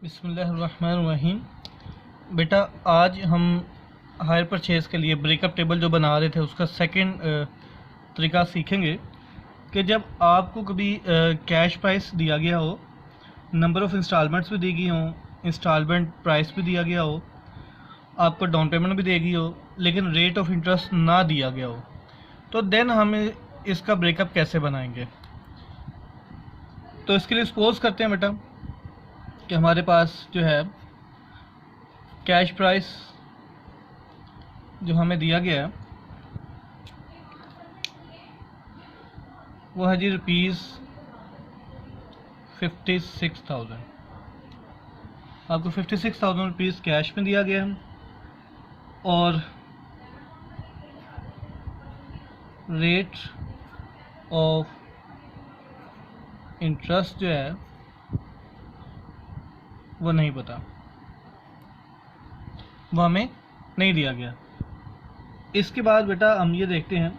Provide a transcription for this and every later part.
बिस्मिल्लाहिर्रहमानिर्रहीम। बेटा आज हम हायर परचेज़ के लिए ब्रेकअप टेबल जो बना रहे थे उसका सेकंड तरीका सीखेंगे कि जब आपको कभी कैश प्राइस दिया गया हो, नंबर ऑफ़ इंस्टॉलमेंट्स भी दी गई हों, इंस्टॉलमेंट प्राइस भी दिया गया हो, आपको डाउन पेमेंट भी दी गई हो, लेकिन रेट ऑफ इंटरेस्ट ना दिया गया हो, तो देन हम इसका ब्रेकअप कैसे बनाएंगे। तो इसके लिए सपोज करते हैं बेटा कि हमारे पास जो है कैश प्राइस जो हमें दिया गया है वो है जी ₹56,000। आपको 56,000 रुपीज़ कैश में दिया गया है और रेट ऑफ इंटरेस्ट जो है वो नहीं पता, वो हमें नहीं दिया गया। इसके बाद बेटा हम ये देखते हैं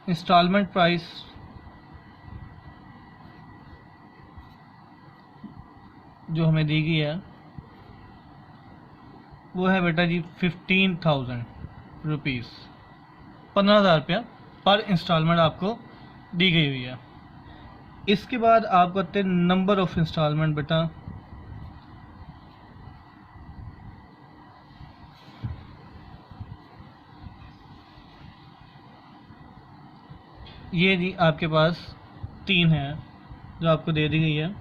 इंस्टॉलमेंट प्राइस जो हमें दी गई है वो है बेटा जी 15,000 रुपीज़, 15,000 रुपया पर इंस्टॉलमेंट आपको दी गई हुई है। इसके बाद आप करते हैं नंबर ऑफ इंस्टॉलमेंट। बेटा ये जी आपके पास 3 है जो आपको दे दी गई है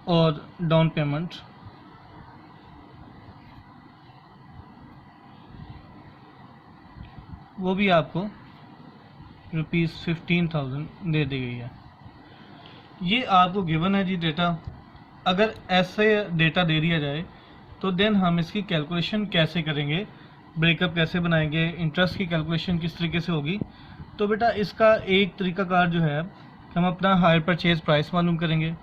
और डाउन पेमेंट वो भी आपको ₹15,000 दे दी गई है। ये आपको गिवन है जी डेटा। अगर ऐसे डेटा दे दिया जाए तो देन हम इसकी कैलकुलेशन कैसे करेंगे, ब्रेकअप कैसे बनाएंगे, इंटरेस्ट की कैलकुलेशन किस तरीके से होगी। तो बेटा इसका एक तरीकाकार जो है हम अपना हायर परचेज प्राइस मालूम करेंगे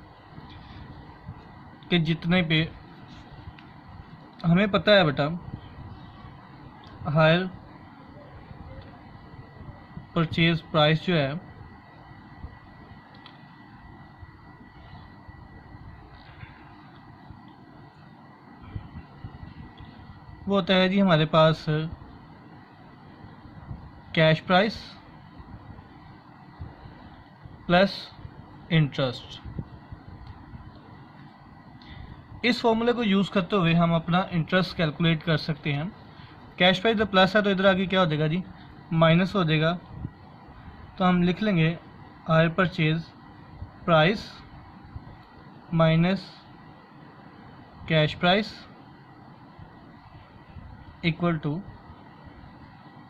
कि जितने पे हमें पता है बेटा हायर परचेज प्राइस जो है वो होता है जी हमारे पास कैश प्राइस प्लस इंटरेस्ट। इस फॉर्मूले को यूज़ करते हुए हम अपना इंटरेस्ट कैलकुलेट कर सकते हैं। कैश प्राइस जब प्लस है तो इधर आगे क्या हो जाएगा जी, माइनस हो जाएगा। तो हम लिख लेंगे hire purchase price minus cash price equal to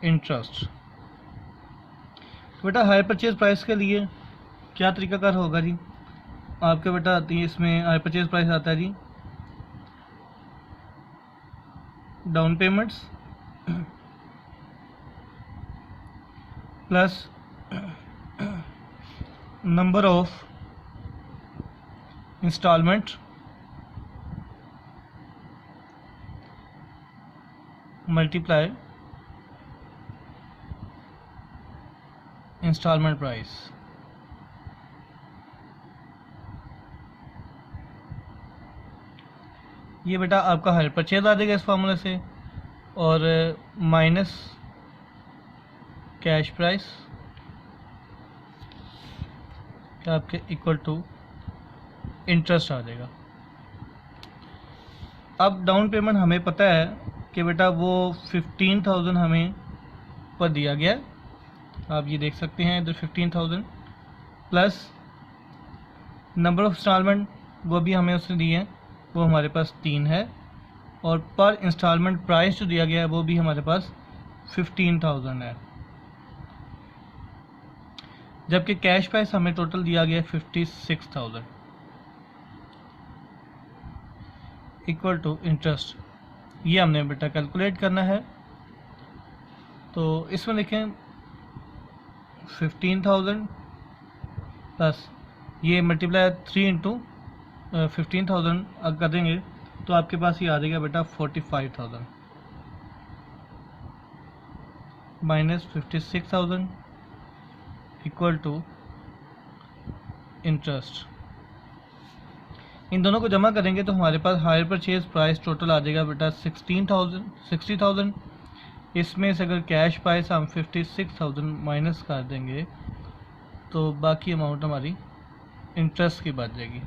interest. बेटा हायर परचेज प्राइस के लिए क्या तरीकाकार होगा जी, आपके बेटा आती है इसमें हायर परचेज प्राइस आता है जी down payments plus number of installment multiply installment price. ये बेटा आपका हायर परचेज आ जाएगा इस फार्मूले से और माइनस कैश प्राइस आपके इक्वल टू इंटरेस्ट आ जाएगा। अब डाउन पेमेंट हमें पता है कि बेटा वो 15,000 हमें पर दिया गया, आप ये देख सकते हैं इधर 15,000 प्लस नंबर ऑफ इंस्टॉलमेंट वो भी हमें उसने दिए हैं, वो हमारे पास 3 है और पर इंस्टॉलमेंट प्राइस जो दिया गया है वो भी हमारे पास 15,000 है, जबकि कैश प्राइस हमें टोटल दिया गया है 56,000 इक्वल टू इंटरेस्ट। ये हमने बेटा कैलकुलेट करना है। तो इसमें देखें 15,000 प्लस ये मल्टीप्लाई 3 इंटू 15,000 अगर कर देंगे तो आपके पास ये आ जाएगा बेटा 45,000 माइनस 56,000 इक्वल टू इंटरेस्ट, इन दोनों को जमा करेंगे तो हमारे पास हायर परचेज प्राइस टोटल आ जाएगा बेटा 60,000। इसमें से अगर कैश प्राइस हम 56,000 माइनस कर देंगे तो बाकी अमाउंट हमारी इंटरेस्ट की बच जाएगी।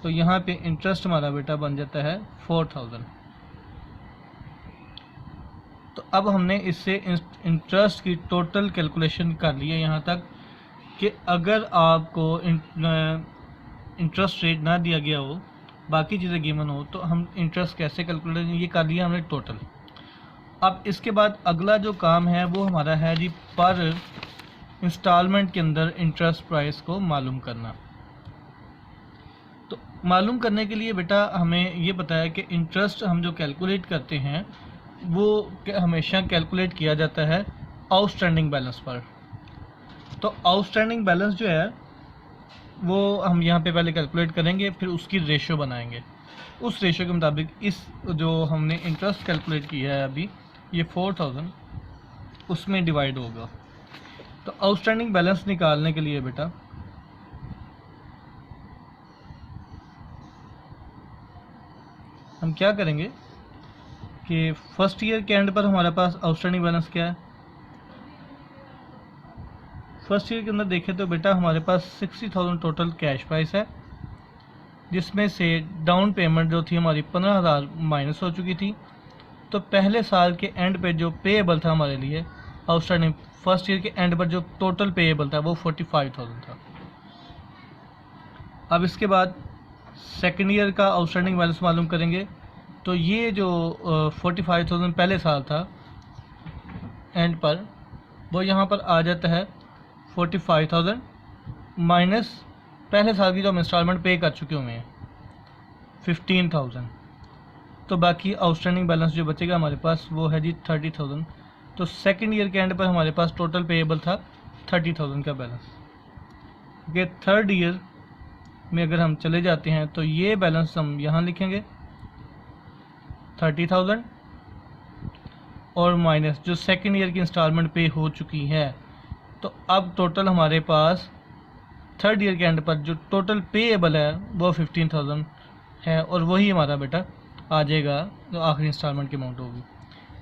तो यहाँ पे इंटरेस्ट हमारा बेटा बन जाता है 4,000। तो अब हमने इससे इंटरेस्ट की टोटल कैलकुलेशन कर ली है यहाँ तक कि अगर आपको इंटरेस्ट रेट ना दिया गया हो, बाकी चीज़ें गिवन हो, तो हम इंटरेस्ट कैसे कैलकुलेट, ये कर लिया हमने टोटल। अब इसके बाद अगला जो काम है वो हमारा है जी पर इंस्टॉलमेंट के अंदर इंटरेस्ट प्राइस को मालूम करना। तो मालूम करने के लिए बेटा हमें ये पता है कि इंटरेस्ट हम जो कैलकुलेट करते हैं वो हमेशा कैलकुलेट किया जाता है आउटस्टैंडिंग बैलेंस पर। तो आउटस्टैंडिंग बैलेंस जो है वो हम यहाँ पे पहले कैलकुलेट करेंगे, फिर उसकी रेशो बनाएंगे। उस रेशो के मुताबिक इस जो हमने इंटरेस्ट कैलकुलेट किया है अभी ये 4,000 उसमें डिवाइड होगा। तो आउटस्टैंडिंग बैलेंस निकालने के लिए बेटा हम क्या करेंगे कि फर्स्ट ईयर के एंड पर हमारे पास आउटस्टैंडिंग बैलेंस क्या है। फर्स्ट ईयर के अंदर देखें तो बेटा हमारे पास 60,000 टोटल कैश प्राइस है, जिसमें से डाउन पेमेंट जो थी हमारी 15,000 माइनस हो चुकी थी। तो पहले साल के एंड पे जो पेएबल था हमारे लिए आउटस्टैंडिंग, फर्स्ट ईयर के एंड पर जो टोटल पेएबल था वो 45,000 था। अब इसके बाद सेकेंड ईयर का आउटस्टैंडिंग बैलेंस मालूम करेंगे। तो ये जो 45,000 पहले साल था एंड पर, वो यहाँ पर आ जाता है 45,000 माइनस पहले साल की जो हम इंस्टॉलमेंट पे कर चुके हुए हैं 15,000। तो बाकी आउटस्टैंडिंग बैलेंस जो बचेगा हमारे पास वो है जी 30,000। तो सेकेंड ईयर के एंड पर हमारे पास टोटल पेएबल था 30,000 का बैलेंस। ये थर्ड ईयर में अगर हम चले जाते हैं तो ये बैलेंस हम यहाँ लिखेंगे 30,000 और माइनस जो सेकेंड ईयर की इंस्टॉलमेंट पे हो चुकी है। तो अब टोटल हमारे पास थर्ड ईयर के एंड पर जो टोटल पेएबल है वो 15,000 है, और वही हमारा बेटा आ जाएगा जो आखिरी इंस्टॉलमेंट की अमाउंट होगी।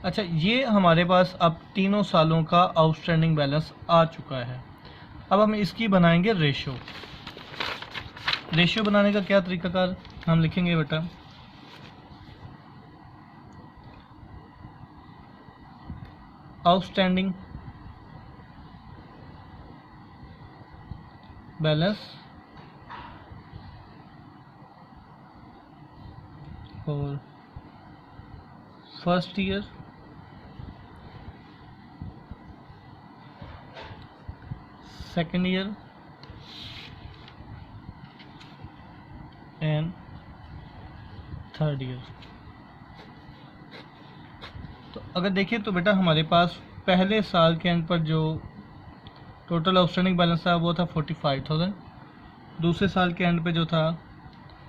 अच्छा, ये हमारे पास अब तीनों सालों का आउटस्टैंडिंग बैलेंस आ चुका है। अब हम इसकी बनाएंगे रेशो। रेशो बनाने का क्या तरीकाकार हम लिखेंगे बेटा, आउटस्टैंडिंग बैलेंस और first year second year and third year. तो अगर देखिए तो बेटा हमारे पास पहले साल के एंड पर जो टोटल आउटस्टैंडिंग बैलेंस था वो था 45,000। दूसरे साल के एंड पे जो था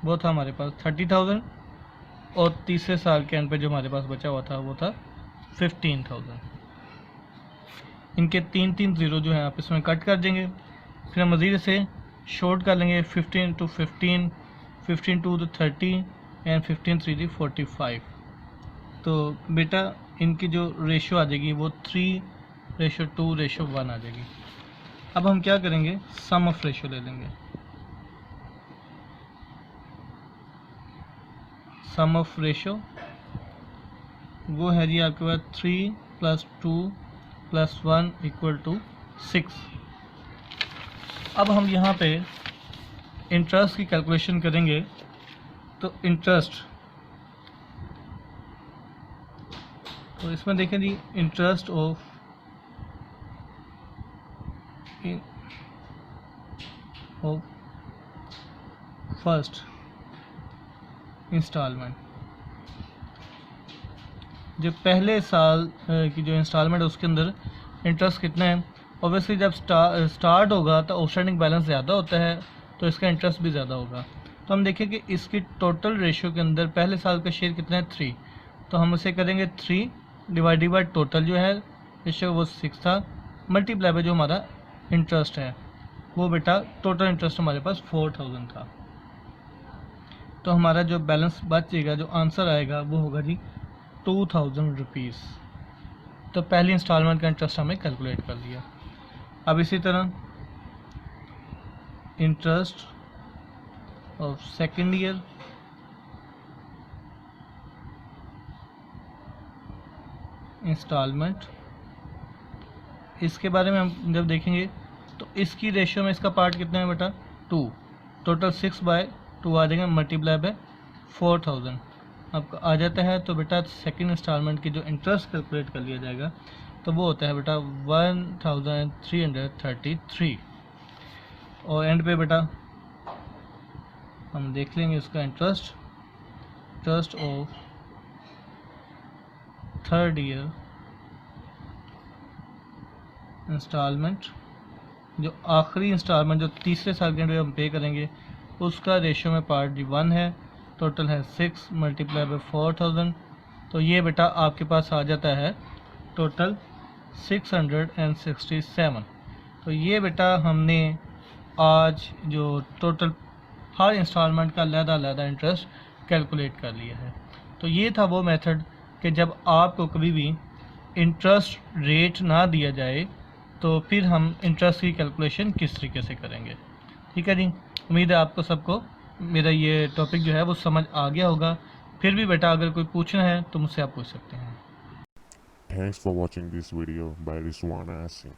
वो था हमारे पास 30,000, और तीसरे साल के एंड पे जो हमारे पास बचा हुआ था वो था 15,000। इनके 3 ज़ीरो जो है आप इसमें कट कर देंगे। फिर हम मज़ीद से शॉर्ट कर लेंगे 15 to 15, 15 to 30 एंड 15 3 45। तो बेटा इनकी जो रेशो आ जाएगी वो 3:2:1 आ जाएगी। अब हम क्या करेंगे, सम ऑफ रेशो ले लेंगे। सम ऑफ रेशो वो है जी आपके पास 3 + 2 + 1 = 6। अब हम यहाँ पे इंटरेस्ट की कैलकुलेशन करेंगे। तो इंटरेस्ट, तो इसमें देखें जी इंटरेस्ट ऑफ फर्स्ट इंस्टॉलमेंट, जो पहले साल की जो इंस्टॉलमेंट है उसके अंदर इंटरेस्ट कितना है। ऑब्वियसली जब स्टार्ट होगा तो आउटस्टैंडिंग बैलेंस ज़्यादा होता है तो इसका इंटरेस्ट भी ज़्यादा होगा। तो हम देखें कि इसकी टोटल रेशियो के अंदर पहले साल का शेयर कितना है 3। तो हम उसे करेंगे 3 डिवाइडेड बाई टोटल जो है रेशियो वो 6 था, मल्टीप्लाई बाय जो हमारा इंटरेस्ट है वो बेटा टोटल इंटरेस्ट हमारे पास 4000 था। तो हमारा जो बैलेंस बचेगा, जो आंसर आएगा वो होगा जी 2000 रुपीज़। तो पहली इंस्टॉलमेंट का इंटरेस्ट हमने कैलकुलेट कर लिया। अब इसी तरह interest of second year, instalment, इसके बारे में हम जब देखेंगे तो इसकी रेशियो में इसका पार्ट कितना है बेटा 2, टोटल 6/2 आ जाएगा मल्टीप्लाई बाय 4000 आपका आ जाता है। तो बेटा सेकंड इंस्टॉलमेंट की जो इंटरेस्ट कैलकुलेट कर लिया जाएगा तो वो होता है बेटा 1333। और एंड पे बेटा हम देख लेंगे उसका interest of third year instalment, जो आखिरी इंस्टॉलमेंट जो तीसरे साल के एंड पे हम पे करेंगे उसका रेशियो में पार्ट जी 1 है, टोटल है 6 मल्टीप्लाई बाय 4000। तो ये बेटा आपके पास आ जाता है टोटल 667। तो ये बेटा हमने आज जो टोटल हर इंस्टॉलमेंट का अलग-अलग इंटरेस्ट कैलकुलेट कर लिया है। तो ये था वो मेथड कि जब आपको कभी भी इंटरेस्ट रेट ना दिया जाए तो फिर हम इंटरेस्ट की कैलकुलेशन किस तरीके से करेंगे। ठीक है जी, उम्मीद है आपको सबको मेरा ये टॉपिक जो है वो समझ आ गया होगा। फिर भी बेटा अगर कोई पूछना है तो मुझसे आप पूछ सकते हैं। Thanks for watching this video by Rizwan Asim.